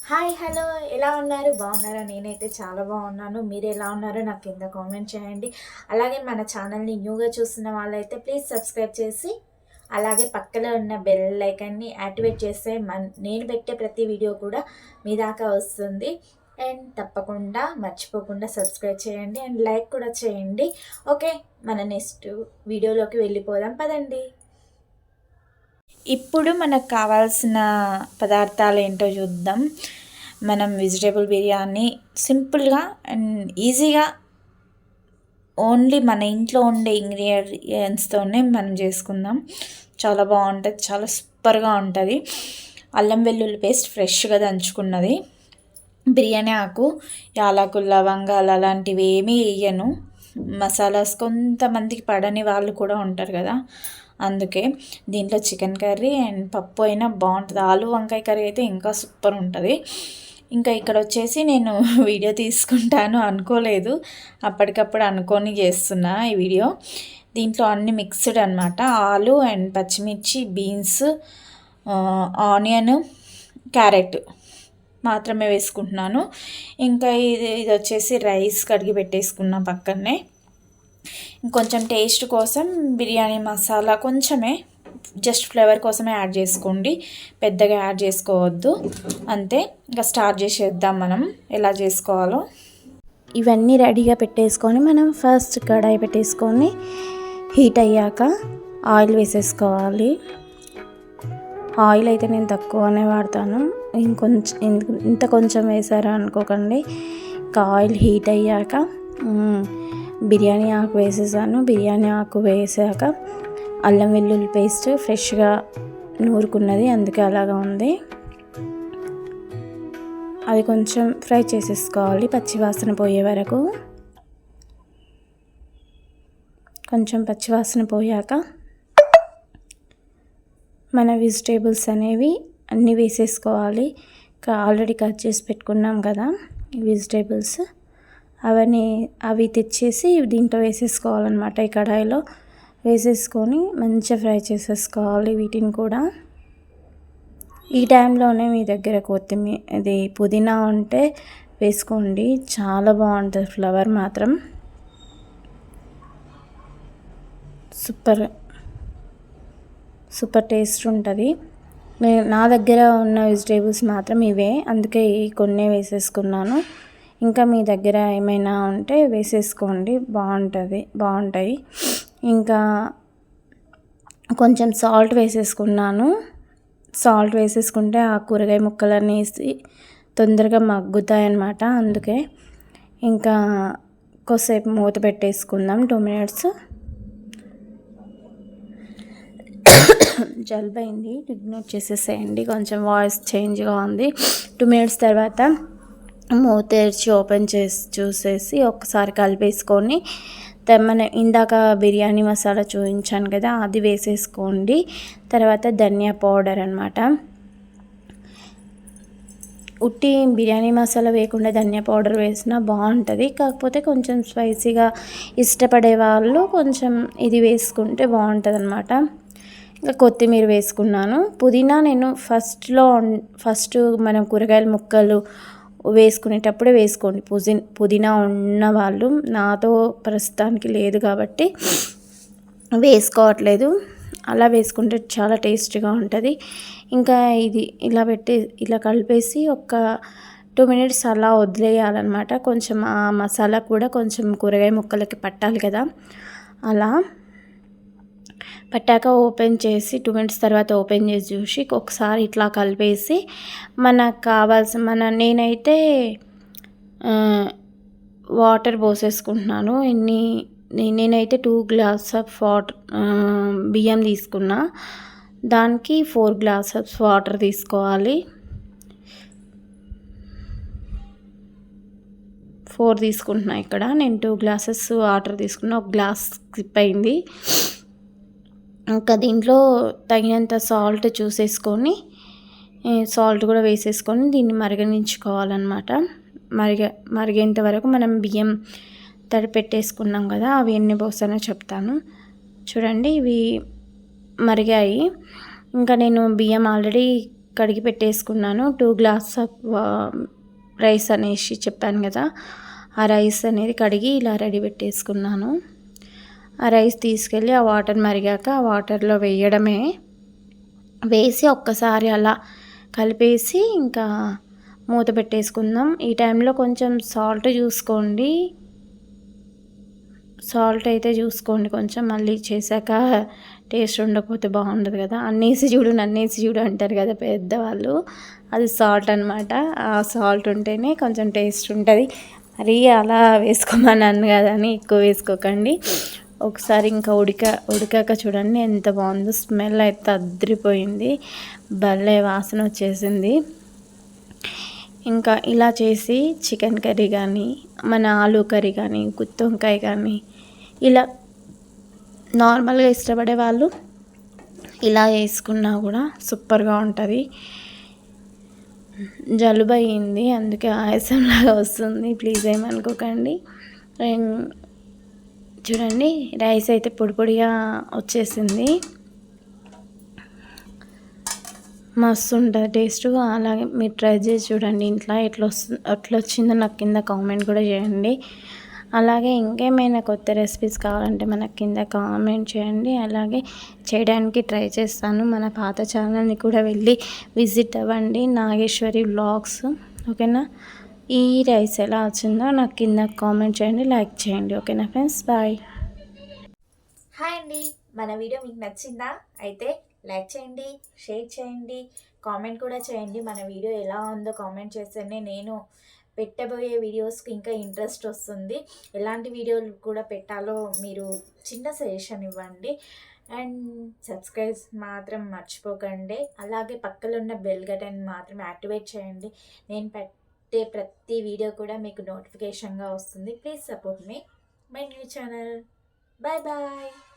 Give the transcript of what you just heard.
Hi hello ఎలా ఉన్నారు? బాగున్నారా? నేనైతే చాలా బాగున్నాను. మీరు ఎలా ఉన్నారో నాకు కింద కామెంట్ చేయండి. అలాగే మన ఛానల్ని న్యూగా చూస్తున్న వాళ్ళైతే ప్లీజ్ సబ్స్క్రైబ్ చేసి అలాగే పక్కన ఉన్న బెల్ ఐకాన్ని యాక్టివేట్ చేస్తే నేను పెట్టే ప్రతి వీడియో కూడా మీ దాకా వస్తుంది. అండ్ తప్పకుండా మర్చిపోకుండా సబ్స్క్రైబ్ చేయండి అండ్ లైక్ కూడా చేయండి. ఓకే, మన నెక్స్ట్ వీడియోలోకి వెళ్ళిపోదాం పదండి. ఇప్పుడు మనకు కావాల్సిన పదార్థాలు ఏంటో చూద్దాం. మనం వెజిటేబుల్ బిర్యానీ సింపుల్గా అండ్ ఈజీగా ఓన్లీ మన ఇంట్లో ఉండే ఇంగ్రీడియంట్స్తోనే మనం చేసుకుందాం. చాలా బాగుంటుంది, చాలా సూపర్గా ఉంటుంది. అల్లం వెల్లుల్లి పేస్ట్ ఫ్రెష్గా దంచుకున్నది, బిర్యానీ ఆకు, యాలకులు, లవంగాలు అలాంటివి ఏమీ వేయను. మసాలాస్ కొంతమందికి పడని వాళ్ళు కూడా ఉంటారు కదా, అందుకే దీంట్లో చికెన్ కర్రీ అండ్ పప్పు అయినా బాగుంటుంది. ఆలు వంకాయ కర్రీ అయితే ఇంకా సూపర్ ఉంటుంది. ఇంకా ఇక్కడ వచ్చేసి నేను వీడియో తీసుకుంటాను అనుకోలేదు, అప్పటికప్పుడు అనుకొని చేస్తున్నా ఈ వీడియో. దీంట్లో అన్ని మిక్స్డ్ అనమాట. ఆలు అండ్ పచ్చిమిర్చి, బీన్స్, ఆనియన్, క్యారెట్ మాత్రమే వేసుకుంటున్నాను. ఇంకా ఇది వచ్చేసి రైస్ కడిగి పెట్టేసుకున్నా పక్కనే. కొంచెం టేస్ట్ కోసం బిర్యానీ మసాలా కొంచెమే, జస్ట్ ఫ్లేవర్ కోసమే యాడ్ చేసుకోండి, పెద్దగా యాడ్ చేసుకోవద్దు, అంతే. ఇంకా స్టార్ట్ చేసేద్దాం మనం ఎలా చేసుకోవాలో. ఇవన్నీ రెడీగా పెట్టేసుకొని మనం ఫస్ట్ కడాయి పెట్టేసుకొని హీట్ అయ్యాక ఆయిల్ వేసేసుకోవాలి. ఆయిల్ అయితే నేను తక్కువనే వాడతాను, ఇంత కొంచెం వేసారా అనుకోకండి. ఇంకా ఆయిల్ హీట్ అయ్యాక బిర్యానీ ఆకు వేసేసాను. బిర్యానీ ఆకు వేసాక అల్లం వెల్లుల్లి పేస్ట్ ఫ్రెష్గా నూరుకున్నది, అందుకే అలాగా ఉంది. అది కొంచెం ఫ్రై చేసేసుకోవాలి పచ్చివాసన పోయే వరకు. కొంచెం పచ్చివాసన పోయాక మన వెజిటేబుల్స్ అనేవి అన్నీ వేసేసుకోవాలి. ఆల్రెడీ కట్ చేసి పెట్టుకున్నాం కదా ఈ వెజిటేబుల్స్, అవి తెచ్చేసి దీంట్లో వేసేసుకోవాలన్నమాట. ఈ కడాయిలో వేసేసుకొని మంచిగా ఫ్రై చేసేసుకోవాలి వీటిని కూడా. ఈ టైంలోనే మీ దగ్గర కొత్తిమీర, ఇది పుదీనా ఉంటే వేసుకోండి, చాలా బాగుంటుంది. ఫ్లేవర్ మాత్రం సూపర్ టేస్ట్ ఉంటుంది. నా దగ్గర ఉన్న వెజిటేబుల్స్ మాత్రం ఇవే, అందుకే కొన్ని వేసేసుకున్నాను. ఇంకా మీ దగ్గర ఏమైనా ఉంటే వేసేసుకోండి, బాగుంటాయి. ఇంకా కొంచెం సాల్ట్ వేసేసుకున్నాను. సాల్ట్ వేసేసుకుంటే ఆ కూరగాయ ముక్కలన్నీ వేసి తొందరగా మగ్గుతాయి అన్నమాట, అందుకే. ఇంకా కొద్దిసేపు మూత పెట్టేసుకుందాం, 2 minutes. జలుబు అయింది, ఇగ్నోర్ చేసేసేయండి, కొంచెం వాయిస్ చేంజ్గా ఉంది. 2 minutes తర్వాత మూత తెరిచి ఓపెన్ చేసి చూసేసి ఒకసారి కలిపేసుకొని మన ఇందాక బిర్యానీ మసాలా చూపించాను కదా, అది వేసేసుకోండి. తర్వాత ధనియా పౌడర్ అనమాట. ఉట్టి బిర్యానీ మసాలా వేయకుండా ధనియా పౌడర్ వేసినా బాగుంటుంది, కాకపోతే కొంచెం స్పైసీగా ఇష్టపడే వాళ్ళు కొంచెం ఇది వేసుకుంటే బాగుంటుంది అనమాట. ఇంకా కొత్తిమీర వేసుకున్నాను. పుదీనా నేను ఫస్ట్ మనం కూరగాయల ముక్కలు వేసుకునేటప్పుడే వేసుకోండి. పుదీనా ఉన్న వాళ్ళు, నాతో ప్రస్తుతానికి లేదు కాబట్టి వేసుకోవట్లేదు. అలా వేసుకుంటే చాలా టేస్టీగా ఉంటుంది. ఇంకా ఇది ఇలా కలిపేసి ఒక 2 minutes అలా వదిలేయాలన్నమాట. కొంచెం ఆ మసాలా కూడా కొంచెం కూరగాయ ముక్కలకి పట్టాలి కదా, అలా పట్టాక ఓపెన్ చేసి 2 minutes తర్వాత ఓపెన్ చేసి చూసి ఒకసారి ఇట్లా కలిపేసి మనకు కావాల్సిన నేనైతే వాటర్ పోసేసుకుంటున్నాను. నేనైతే 2 glasses వాటర్ బియ్యం తీసుకున్నా, దానికి 4 glasses వాటర్ తీసుకోవాలి. 4 తీసుకుంటున్నా ఇక్కడ. నేను 2 glasses వాటర్ తీసుకున్నా, 1 glass స్కిప్ అయింది. ఇంకా దీంట్లో తగినంత సాల్ట్ చూసేసుకొని, సాల్ట్ కూడా వేసేసుకొని దీన్ని మరగనించుకోవాలన్నమాట. మరిగేంత వరకు మనం బియ్యం తడిపెట్టేసుకున్నాం కదా, అవి ఎన్ని పోసానో చెప్తాను చూడండి. ఇవి మరిగాయి. ఇంకా నేను బియ్యం ఆల్రెడీ కడిగి పెట్టేసుకున్నాను. 2 గ్లాస్ ఆఫ్ రైస్ అనేసి చెప్పాను కదా, ఆ రైస్ అనేది కడిగి ఇలా రెడీ పెట్టేసుకున్నాను. ఆ రైస్ తీసుకెళ్ళి ఆ వాటర్ మరిగాక ఆ వాటర్లో వేయడమే. వేసి ఒక్కసారి అలా కలిపేసి ఇంకా మూత పెట్టేసుకుందాం. ఈ టైంలో కొంచెం సాల్ట్ చూసుకోండి, సాల్ట్ అయితే చూసుకోండి కొంచెం, మళ్ళీ చేశాక టేస్ట్ ఉండకపోతే బాగుండదు కదా. అన్నేసి చూడు నన్నేసి చూడు అంటారు కదా పెద్దవాళ్ళు, అది సాల్ట్ అనమాట. ఆ సాల్ట్ ఉంటేనే కొంచెం టేస్ట్ ఉంటుంది. మరి అలా వేసుకోమన్నాను కదా అని ఎక్కువ వేసుకోకండి. ఒకసారి ఇంకా ఉడికాక చూడండి ఎంత బాగుందో, స్మెల్ అయితే అద్రిపోయింది, భలే వాసన వచ్చేసింది. ఇంకా ఇలా చేసి చికెన్ కర్రీ కానీ, మన ఆలూ కర్రీ కానీ, గుత్తి వంకాయ కానీ, ఇలా నార్మల్గా ఇష్టపడే వాళ్ళు ఇలా వేసుకున్నా కూడా సూపర్గా ఉంటుంది. జలుబు అయ్యింది అందుకే ఆయాసంలాగా వస్తుంది, ప్లీజ్ ఏమనుకోకండి. చూడండి రైస్ అయితే పొడి పొడిగా వచ్చేసింది, మస్తు ఉంటుంది టేస్ట్. అలాగే మీరు ట్రై చేసి చూడండి ఇంట్లో ఎట్లా వచ్చిందో నాకు కింద కామెంట్ కూడా చేయండి. అలాగే ఇంకేమైనా కొత్త రెసిపీస్ కావాలంటే మనకు కింద కామెంట్ చేయండి, అలాగే చేయడానికి ట్రై చేస్తాను. మన పాత ఛానల్ని కూడా వెళ్ళి విజిట్ అవ్వండి, నాగేశ్వరి వ్లాగ్స్, ఓకేనా. ఈ రైస్ ఎలా వచ్చిందో నాకు కింద కామెంట్ చేయండి, లైక్ చేయండి, ఓకేనా ఫ్రెండ్స్, బాయ్. హాయ్ అండి, మన వీడియో మీకు నచ్చిందా? అయితే లైక్ చేయండి, షేర్ చేయండి, కామెంట్ కూడా చేయండి. మన వీడియో ఎలా ఉందో కామెంట్ చేస్తేనే నేను పెట్టబోయే వీడియోస్కి ఇంకా ఇంట్రెస్ట్ వస్తుంది. ఎలాంటి వీడియోలు కూడా పెట్టాలో మీరు చిన్న సజెషన్ ఇవ్వండి. అండ్ సబ్స్క్రైబ్ మాత్రం మర్చిపోకండి. అలాగే పక్కన ఉన్న బెల్ బటన్ మాత్రం యాక్టివేట్ చేయండి. నేను పెట్టే ప్రతి వీడియో కూడా మీకు నోటిఫికేషన్గా వస్తుంది. Please support me my new channel. Bye bye.